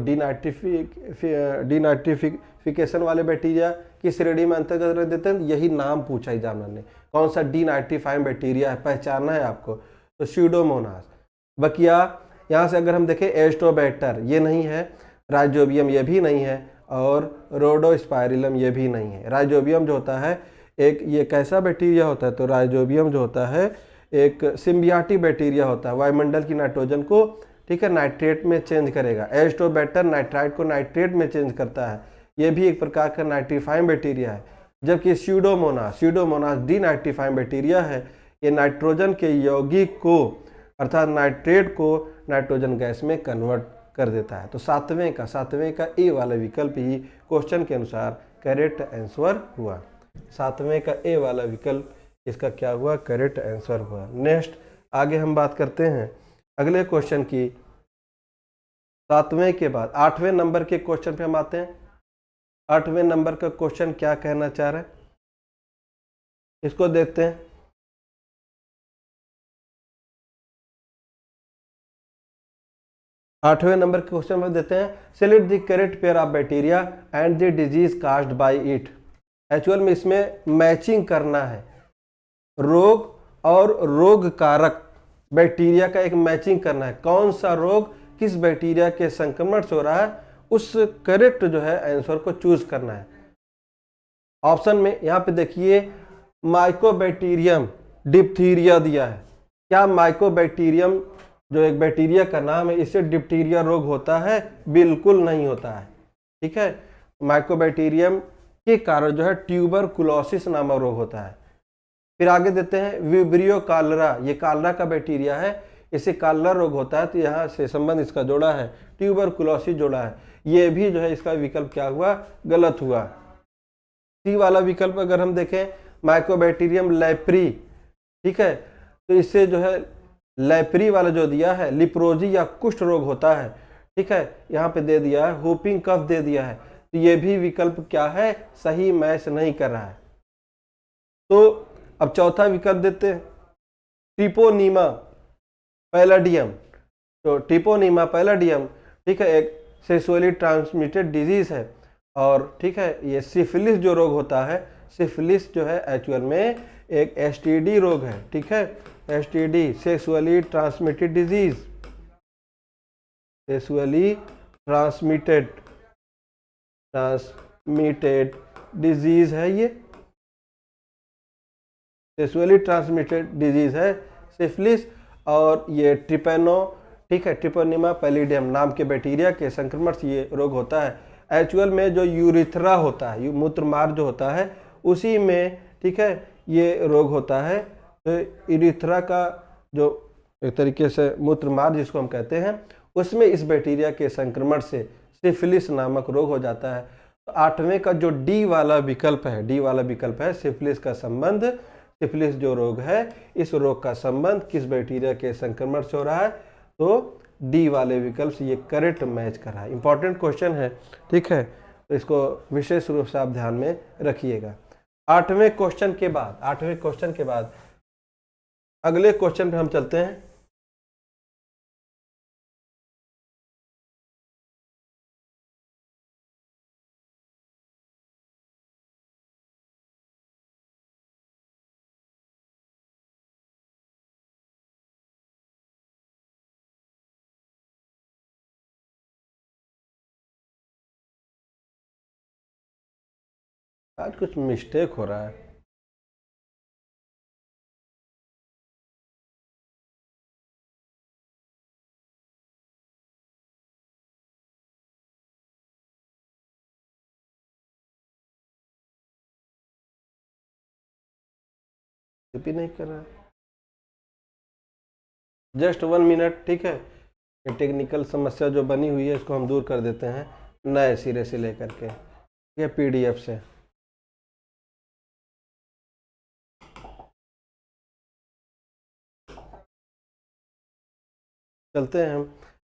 A: डीनाइट्रिफिकेशन वाले बैक्टीरिया की श्रेणी में अंतर्गत रख देते हैं। यही नाम पूछा एग्जामिनर ने, कौन सा डीनाइट्रीफाइंग बैक्टीरिया है, पहचानना है आपको, तो स्यूडोमोनास। बकिया यहाँ से अगर हम देखें, एस्ट्रोबैक्टर ये नहीं है, राइजोबियम ये भी नहीं है, और रोडोस्पाइरिलम ये भी नहीं है। राइजोबियम जो होता है एक, ये कैसा बैक्टीरिया होता है, तो राइजोबियम जो होता है एक सिम्बियाटिक बैक्टीरिया होता है, वायुमंडल की नाइट्रोजन को, ठीक है, नाइट्रेट में चेंज करेगा। एस्ट्रोबैक्टर नाइट्राइट को नाइट्रेट में चेंज करता है, ये भी एक प्रकार का नाइट्रीफाइंग बैक्टीरिया है। जबकि स्यूडोमोनास डीनाइट्रीफाइंग बैक्टीरिया है, ये नाइट्रोजन के यौगिक को, अर्थात नाइट्रेट को नाइट्रोजन गैस में कन्वर्ट कर देता है। तो सातवें का ए वाला विकल्प ही क्वेश्चन के अनुसार करेक्ट आंसर हुआ। सातवें का ए वाला विकल्प इसका क्या हुआ, करेक्ट आंसर हुआ। नेक्स्ट आगे हम बात करते हैं अगले क्वेश्चन की। 7वें के बाद 8वें नंबर के क्वेश्चन पे हम आते हैं। 8वें नंबर का क्वेश्चन क्या कहना चाह रहे हैं, इसको देखते हैं। 8वें नंबर के क्वेश्चन में देते हैं, select the correct pair of bacteria and the disease caused bye it. Actual में इसमें मैचिंग करना है, रोग और रोग कारक बैक्टीरिया का एक मैचिंग करना है, कौन सा रोग किस बैक्टीरिया के संक्रमण से हो रहा है, उस करेक्ट जो है आंसर को चूज करना है। ऑप्शन में यहाँ पे देखिए माइकोबैक्टीरियम डिप्थीरिया दिया है। क्या माइकोबैक्टीरियम जो एक बैक्टीरिया का नाम है, इससे डिप्थीरिया रोग होता है? बिल्कुल नहीं होता है। ठीक है, माइकोबैक्टीरियम के कारण जो है ट्यूबरकुलोसिस नामक रोग होता है। फिर आगे देते हैं विब्रियो कालरा, ये कालरा का बैक्टीरिया है, इससे कालरा रोग होता है, तो यहाँ से संबंध इसका जोड़ा है, ट्यूबरकुलोसिस जोड़ा है। ये भी जो है इसका विकल्प क्या हुआ? गलत हुआ। सी वाला विकल्प अगर हम देखें माइकोबैक्टीरियम लैप्री, ठीक है, तो इससे जो है लैप्री वाला जो दिया है लिप्रोजी या कुष्ठ रोग होता है। ठीक है, यहाँ पे दे दिया है होपिंग कफ दे दिया है, तो ये भी विकल्प क्या है? सही मैच नहीं कर रहा है। तो अब चौथा विकल्प देते हैं ट्रिपोनीमा पैलाडियम। तो ट्रिपोनीमा पैलाडियम, ठीक है, एक सेक्सुअली ट्रांसमिटेड डिजीज है, और ठीक है ये सिफिलिस जो रोग होता है, सिफिलिस जो है एक्चुअल में एक एसटीडी रोग है। ठीक है, STD sexually transmitted disease, sexually transmitted disease है, ये सेक्सुअली ट्रांसमिटेड डिजीज है सिफिलिस। और ये ट्रिपेनो, ठीक है, ट्रिपोनीमा पैलिडियम नाम के बैक्टीरिया के संक्रमण से ये रोग होता है। एक्चुअल में जो यूरिथ्रा होता है, मूत्रमार्ग जो होता है, उसी में ठीक है ये रोग होता है। तो यूरिथ्रा का जो एक तरीके से मूत्रमार्ग जिसको हम कहते हैं, उसमें इस बैक्टीरिया के संक्रमण से सिफिलिस नामक रोग हो जाता है। तो 8वें का जो डी वाला विकल्प है, डी वाला विकल्प है सिफिलिस का संबंध, सिफिलिस जो रोग है, इस रोग का संबंध किस बैक्टीरिया के संक्रमण से हो रहा है, तो डी वाले विकल्प से ये करेक्ट मैच कर रहा है। इंपॉर्टेंट क्वेश्चन है, ठीक है, तो इसको विशेष रूप से आप ध्यान में रखिएगा। 8वें क्वेश्चन के बाद अगले क्वेश्चन पे हम चलते हैं। आज कुछ मिस्टेक हो रहा है। भी नहीं कर रहा है, जस्ट 1 मिनट। ठीक है, ये टेक्निकल समस्या जो बनी हुई है इसको हम दूर कर देते हैं नए सिरे से लेकर के, ये पीडीएफ से। चलते हैं हम।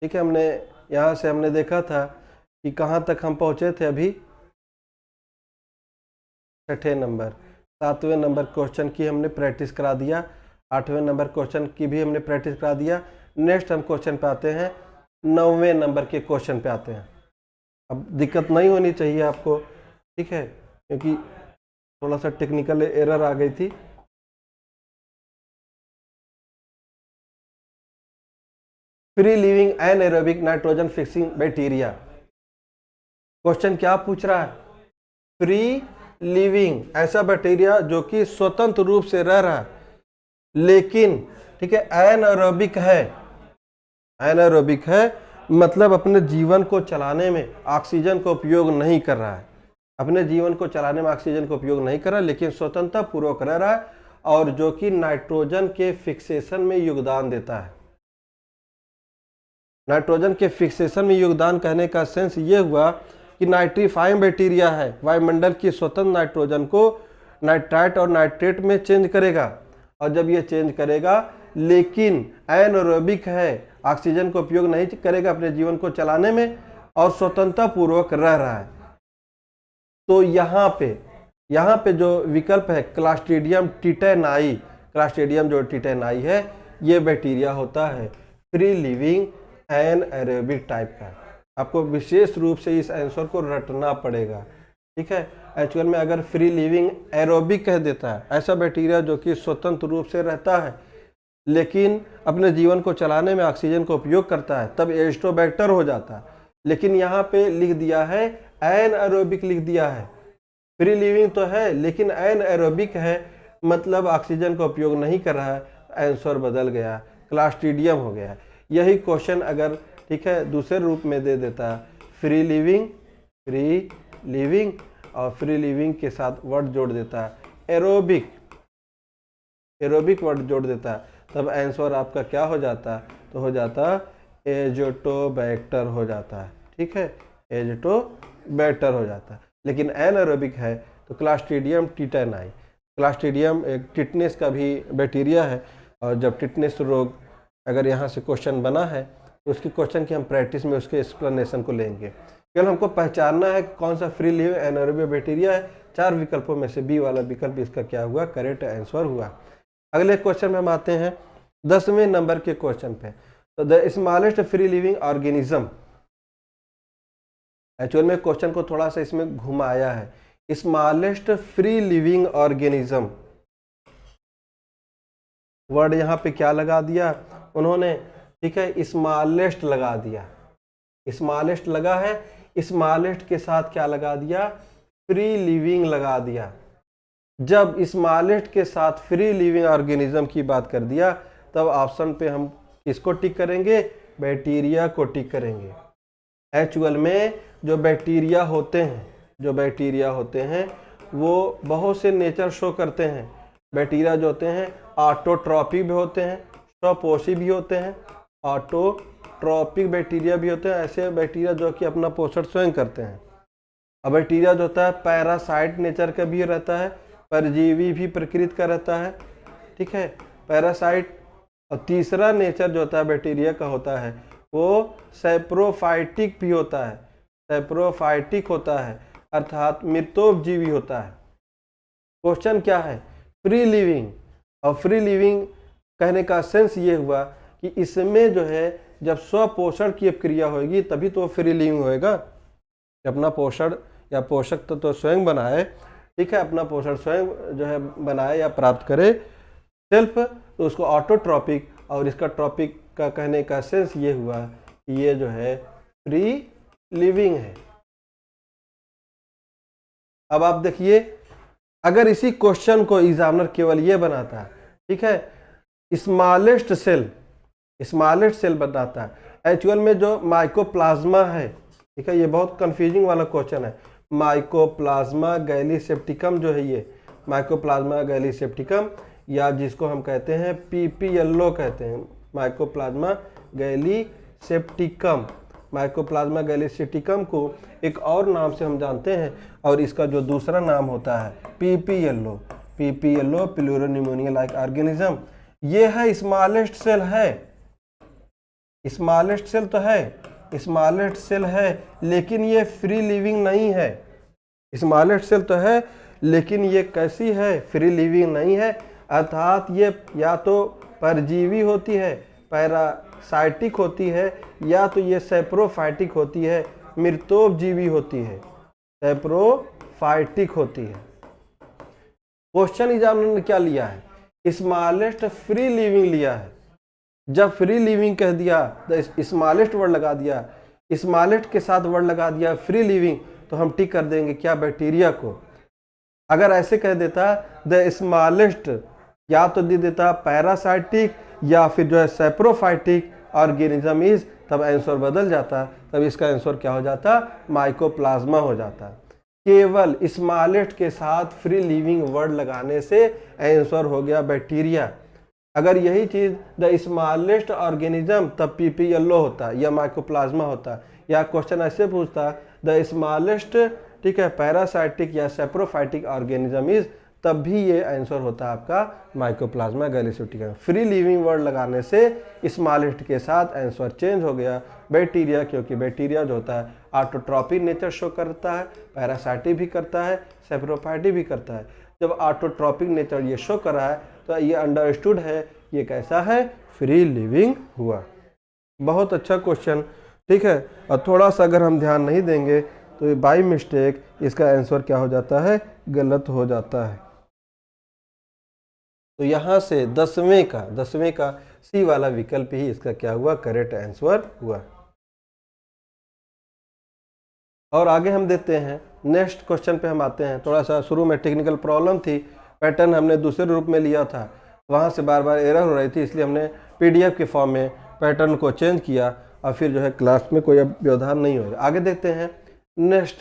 A: ठीक है, हमने यहाँ से हमने देखा था कि कहाँ तक हम पहुँचे थे अभी, 6ठे नंबर। 7वें नंबर क्वेश्चन की हमने प्रैक्टिस करा दिया, 8वें नंबर क्वेश्चन की भी हमने प्रैक्टिस करा दिया। नेक्स्ट हम क्वेश्चन पे आते हैं, 9वें नंबर के क्वेश्चन पे आते हैं। अब दिक्कत नहीं होनी चाहिए आपको, ठीक है, क्योंकि थोड़ा सा टेक्निकल एरर आ गई थी। Free living anaerobic nitrogen fixing bacteria, question क्या पूछ रहा है? फ्री लिविंग, ऐसा बैक्टीरिया जो कि स्वतंत्र रूप से रह रहा है, लेकिन ठीक है एनाएरोबिक है। एनाएरोबिक है मतलब अपने जीवन को चलाने में ऑक्सीजन का उपयोग नहीं कर रहा है, अपने जीवन को चलाने में ऑक्सीजन का उपयोग नहीं कर रहा है, लेकिन स्वतंत्रता पूर्वक रह रहा है, और जो कि नाइट्रोजन के फिक्सेशन में योगदान देता है। नाइट्रोजन के फिक्सेशन में योगदान कहने का सेंस ये हुआ कि नाइट्रीफाइंग बैक्टीरिया है, वायुमंडल की स्वतंत्र नाइट्रोजन को नाइट्राइट और नाइट्रेट में चेंज करेगा, और जब ये चेंज करेगा लेकिन एनाएरोबिक है, ऑक्सीजन का उपयोग नहीं करेगा अपने जीवन को चलाने में, और स्वतंत्रता पूर्वक रह रहा है। तो यहाँ पे जो विकल्प है क्लास्ट्रीडियम टिटेनाई, क्लास्ट्रीडियम जो टिटेनाई है, ये बैक्टीरिया होता है फ्री लिविंग एनएरोबिक टाइप का है। आपको विशेष रूप से इस आंसर को रटना पड़ेगा, ठीक है। एक्चुअल में अगर फ्री लिविंग एरोबिक कह देता है, ऐसा बैक्टीरिया जो कि स्वतंत्र रूप से रहता है लेकिन अपने जीवन को चलाने में ऑक्सीजन का उपयोग करता है, तब एस्टोबैक्टर हो जाता है। लेकिन यहाँ पे लिख दिया है एनएरोबिक, लिख दिया है। फ्री लिविंग तो है लेकिन एनएरोबिक है, मतलब ऑक्सीजन का उपयोग नहीं कर रहा है, आंसर बदल गया, क्लास्ट्रीडियम हो गया। यही क्वेश्चन अगर, ठीक है, दूसरे रूप में दे देता, फ्री लिविंग और फ्री लिविंग के साथ वर्ड जोड़ देता है एरोबिक वर्ड जोड़ देता, तब आंसर आपका क्या हो जाता, तो हो जाता एजोटोबैक्टर हो जाता है, ठीक है, एजोटोबैक्टर हो जाता है। लेकिन एनारोबिक है तो क्लास्ट्रीडियम टिटेनाई। क्लास्ट्रीडियम एक टिटनेस का भी बैक्टीरिया है, और जब टिटनेस रोग अगर यहाँ से क्वेश्चन बना है तो उसकी क्वेश्चन की हम प्रैक्टिस में उसके एक्सप्लेनेशन को लेंगे। केवल हमको पहचानना है कि कौन सा फ्री लिविंग एनारोबिक बैक्टीरिया है। 4 विकल्पों में से बी वाला विकल्प इसका क्या हुआ, करेक्ट आंसर हुआ। अगले क्वेश्चन में हम आते हैं 10वें नंबर के क्वेश्चन पे। तो the smallest free living organism, actual में क्वेश्चन को थोड़ा सा इसमें घुमाया है। Smallest free living organism word यहाँ पे क्या लगा दिया उन्होंने, ठीक है, स्मॉलेस्ट लगा दिया। स्मॉलेस्ट लगा है, स्मॉलेस्ट के साथ क्या लगा दिया, फ्री लिविंग लगा दिया। जब स्मॉलेस्ट के साथ फ्री लिविंग ऑर्गेनिज्म की बात कर दिया, तब ऑप्शन पे हम किसको टिक करेंगे, बैक्टीरिया को टिक करेंगे। एक्चुअल में जो बैक्टीरिया होते हैं वो बहुत से नेचर शो करते हैं। बैक्टीरिया जो होते हैं ऑटोट्रॉपिक भी होते हैं, स्वपोषी भी होते हैं, ऑटोट्रॉपिक बैक्टीरिया भी होते हैं, ऐसे बैक्टीरिया जो कि अपना पोषण स्वयं करते हैं। अब बैक्टीरिया जो होता है पैरासाइट नेचर का भी रहता है, परजीवी भी प्रकृति का रहता है, ठीक है, पैरासाइट। और तीसरा नेचर जो होता है बैक्टीरिया का होता है वो सैप्रोफाइटिक भी होता है, सैप्रोफाइटिक होता है, अर्थात मृतोपजीवी होता है। क्वेश्चन क्या है, फ्री लिविंग। और फ्री लिविंग कहने का सेंस ये हुआ कि इसमें जो है जब स्वपोषण की क्रिया होगी तभी तो फ्री लिविंग होएगा। अपना पोषण या पोषक तो स्वयं बनाए, ठीक है, अपना पोषण स्वयं जो है बनाए या प्राप्त करे सेल्फ, तो उसको ऑटोट्रॉपिक। और इसका ट्रॉपिक का कहने का सेंस ये हुआ कि ये जो है फ्री लिविंग है। अब आप देखिए, अगर इसी क्वेश्चन को एग्जामिनर केवल ये बनाता, ठीक है, स्मॉलेस्ट सेल बनाता है, एक्चुअल में जो माइकोप्लाज्मा है, ठीक है, ये बहुत कंफ्यूजिंग वाला क्वेश्चन है। माइकोप्लाज्मा गैलीसेप्टिकम जो है, ये माइकोप्लाज्मा गैलीसेप्टिकम, या जिसको हम कहते हैं पीपीएलओ कहते हैं, माइकोप्लाज्मा गैलीसेप्टिकम। माइकोप्लाज्मा गैलीसेप्टिकम को एक और नाम से हम जानते हैं, और इसका जो दूसरा नाम होता है पीपीएलओ, प्लूरोनिमोनिया लाइक ऑर्गेनिज्म। ये है स्मॉलेस्ट सेल, है स्मॉलेस्ट सेल तो है, स्मॉलेस्ट सेल है, लेकिन ये फ्री लिविंग नहीं है। स्मॉलेस्ट सेल तो है लेकिन ये कैसी है, फ्री लिविंग नहीं है, अर्थात ये या तो परजीवी होती है, पैरासाइटिक होती है, या तो ये सैप्रोफाइटिक होती है, मृतोपजीवी होती है, सैप्रोफाइटिक होती है। क्वेश्चन एग्जामिनर ने क्या लिया है, स्मॉलेस्ट फ्री लिविंग लिया है। जब फ्री लिविंग कह दिया तो स्मॉलेस्ट वर्ड लगा दिया, स्मॉलेस्ट के साथ वर्ड लगा दिया फ्री लिविंग, तो हम टिक कर देंगे क्या, बैक्टीरिया को। अगर ऐसे कह देता द स्मॉलेस्ट, या तो दे देता पैरासाइटिक या फिर जो है सैप्रोफाइटिक ऑर्गेनिज्म इज, तब आंसर बदल जाता, तब इसका आंसर क्या हो जाता, माइकोप्लाज्मा हो जाता। केवल स्मॉलेस्ट के साथ फ्री लिविंग वर्ड लगाने से आंसर हो गया बैक्टीरिया। अगर यही चीज़ द स्मॉलेस्ट ऑर्गेनिज्म, तब पीपीएलओ होता या माइकोप्लाज्मा होता, या क्वेश्चन ऐसे पूछता द स्मॉलेस्ट, ठीक है, पैरासाइटिक या सैप्रोफाइटिक ऑर्गेनिज्म इज, तब भी ये आंसर होता है आपका mycoplasma gallisepticum. Free living word लगाने से स्मॉलेस्ट के साथ आंसर चेंज हो गया बैक्टीरिया, क्योंकि बैक्टीरिया जो होता है ऑटोट्रॉपिक नेचर शो करता है, पैरासाइटिक भी करता है, सैप्रोफाइटिक भी करता है। जब ऑटोट्रॉपिक नेचर ये शो कर रहा है तो ये अंडरस्टूड है ये कैसा है, फ्री लिविंग हुआ। बहुत अच्छा क्वेश्चन, ठीक है। और थोड़ा सा अगर हम ध्यान नहीं देंगे तो ये बाई मिस्टेक इसका आंसर क्या हो जाता है, गलत हो जाता है। तो यहाँ से 10वें का सी वाला विकल्प ही इसका क्या हुआ, करेक्ट आंसर हुआ। और आगे हम देते हैं नेक्स्ट क्वेश्चन पे हम आते हैं। थोड़ा सा शुरू में टेक्निकल प्रॉब्लम थी, पैटर्न हमने दूसरे रूप में लिया था, वहाँ से बार बार एरर हो रही थी, इसलिए हमने पीडीएफ के फॉर्म में पैटर्न को चेंज किया और फिर जो है क्लास में कोई अब व्यवधान नहीं होगा। आगे देखते हैं नेक्स्ट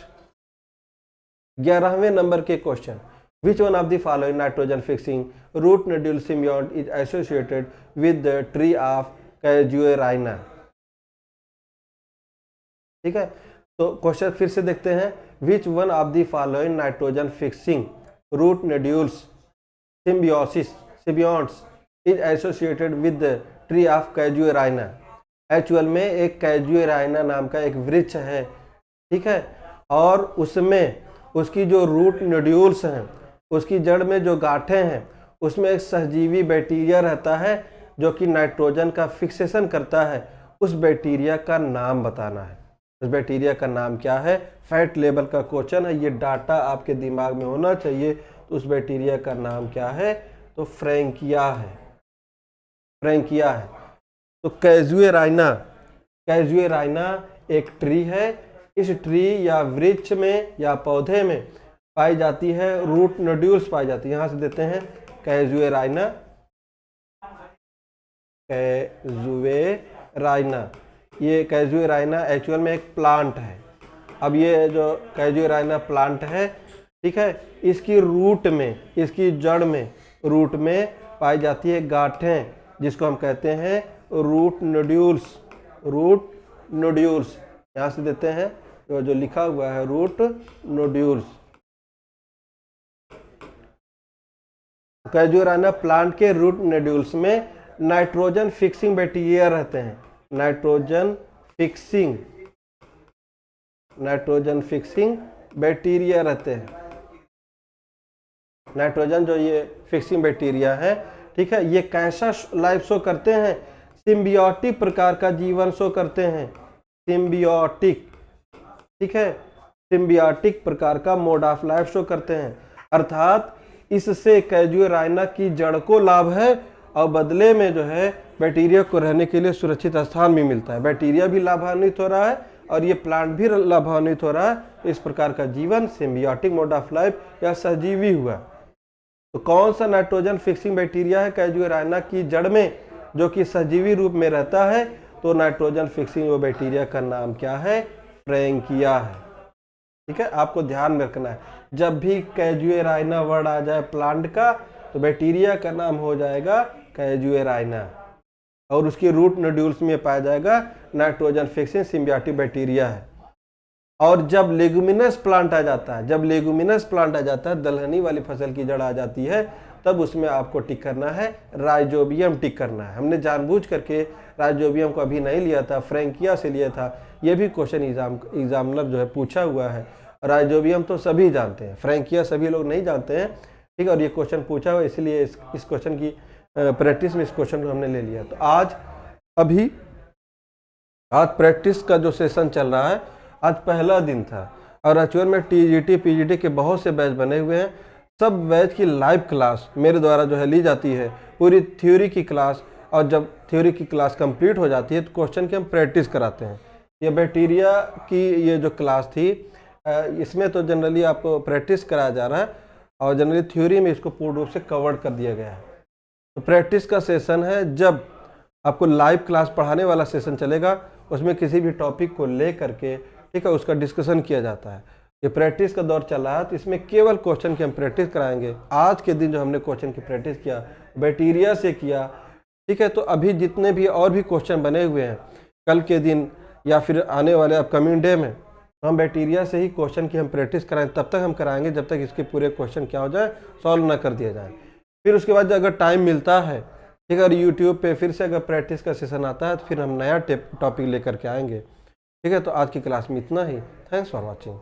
A: 11वें नंबर के question. Which one of the following nitrogen fixing root nodule symbiote is associated with the tree of casuarina. ठीक है, तो क्वेश्चन फिर से देखते हैं। Which one of the following nitrogen fixing root nodules symbiotes is associated with the tree of casuarina. Actual में एक कैजुएराइना नाम का एक वृक्ष है, ठीक है, और उसमें उसकी जो रूट नोड्यूल्स हैं, उसकी जड़ में जो गांठें हैं, उसमें एक सहजीवी बैक्टीरिया रहता है जो कि नाइट्रोजन का फिक्सेशन करता है। उस बैक्टीरिया का नाम बताना है। उस बैक्टीरिया का नाम क्या है, फैट लेवल का क्वेश्चन है, ये डाटा आपके दिमाग में होना चाहिए। तो उस बैक्टीरिया का नाम क्या है, तो फ्रैंकिया है, फ्रैंकिया है। तो कैजुएराइना एक ट्री है। इस ट्री या वृक्ष में या पौधे में पाई जाती है रूट नोड्यूल्स पाई जाती है। यहाँ से देते हैं कैजुएराइना, ये कैजुएराइना एक्चुअल में एक प्लांट है। अब ये जो कैजुएराइना प्लांट है, ठीक है, इसकी रूट में, इसकी जड़ में, रूट में पाई जाती है गांठें, जिसको हम कहते हैं रूट नोड्यूल्स। रूट नोड्यूल्स यहाँ से देते हैं जो लिखा हुआ है रूट नोड्यूल्स। कैजुएराइना प्लांट के रूट नोड्यूल्स में नाइट्रोजन फिक्सिंग बैक्टीरिया रहते हैं। नाइट्रोजन फिक्सिंग बैक्टीरिया रहते हैं। नाइट्रोजन जो ये फिक्सिंग बैक्टीरिया है, ठीक है, ये कैसा लाइफ शो करते हैं, सिम्बियोटिक प्रकार का जीवन शो करते हैं। सिम्बियोटिक, ठीक है, सिम्बियोटिक प्रकार का मोड ऑफ लाइफ शो करते हैं। अर्थात इससे कैजुएराइना की जड़ को लाभ है और बदले में जो है बैक्टीरिया को रहने के लिए सुरक्षित स्थान भी मिलता है। बैक्टीरिया भी लाभान्वित हो रहा है और ये प्लांट भी लाभान्वित हो रहा है। इस प्रकार का जीवन सिम्बियोटिक मोड ऑफ लाइफ या सहजीवी हुआ। तो कौन सा नाइट्रोजन फिक्सिंग बैक्टीरिया है कैजुएराइना की जड़ में जो कि सहजीवी रूप में रहता है? तो नाइट्रोजन फिक्सिंग वो बैक्टीरिया का नाम क्या है, फ्रैंकिया है। ठीक है, आपको ध्यान में रखना है, जब भी कैजुएराइना वर्ड आ जाए प्लांट का तो बैक्टीरिया का नाम हो जाएगा कैजुएराइना और उसकी रूट नोड्यूल्स में पाया जाएगा नाइट्रोजन फिक्सिंग सिम्बियोटिक बैक्टीरिया है। और जब लेगुमिनस प्लांट आ जाता है, जब लेगुमिनस प्लांट आ जाता है, दलहनी वाली फसल की जड़ आ जाती है, तब उसमें आपको टिक करना है राइजोबियम टिक करना है। हमने जानबूझ करके राइजोबियम को अभी नहीं लिया था, फ्रैंकिया से लिया था। ये भी क्वेश्चन एग्जामिनर जो है पूछा हुआ है। राइजोबियम तो सभी जानते हैं, फ्रैंकिया सभी लोग नहीं जानते हैं, ठीक है, और ये क्वेश्चन पूछा हुआ, इसलिए इस क्वेश्चन की प्रैक्टिस में इस क्वेश्चन को हमने ले लिया। तो आज प्रैक्टिस का जो सेशन चल रहा है, आज पहला दिन था और एक्चुअल में टीजीटी पीजीटी के बहुत से बैच बने हुए हैं। सब बैच की लाइव क्लास मेरे द्वारा जो है ली जाती है, पूरी थ्योरी की क्लास, और जब थ्योरी की क्लास कंप्लीट हो जाती है तो क्वेश्चन की हम प्रैक्टिस कराते हैं। ये बैक्टीरिया की ये जो क्लास थी, इसमें तो जनरली आपको प्रैक्टिस कराया जा रहा है और जनरली थ्योरी में इसको पूर्ण रूप से कवर कर दिया गया है। तो प्रैक्टिस का सेशन है, जब आपको लाइव क्लास पढ़ाने वाला सेशन चलेगा उसमें किसी भी टॉपिक को ले करके, ठीक है, उसका डिस्कशन किया जाता है। ये प्रैक्टिस का दौर चल रहा है तो इसमें केवल क्वेश्चन की हम प्रैक्टिस कराएंगे। आज के दिन जो हमने क्वेश्चन की प्रैक्टिस किया बैक्टीरिया से किया, ठीक है, तो अभी जितने भी और भी क्वेश्चन बने हुए हैं कल के दिन या फिर आने वाले अपकमिंग डे में, हम बैक्टीरिया से ही क्वेश्चन की हम प्रैक्टिस कराएं। तब तक हम कराएंगे जब तक इसके पूरे क्वेश्चन क्या हो जाए, सॉल्व ना कर दिया जाए। फिर उसके बाद अगर टाइम मिलता है, ठीक है, और यूट्यूब पे फिर से अगर प्रैक्टिस का सेशन आता है तो फिर हम नया टॉपिक लेकर के आएंगे। ठीक है, तो आज की क्लास में इतना ही। Thanks for watching.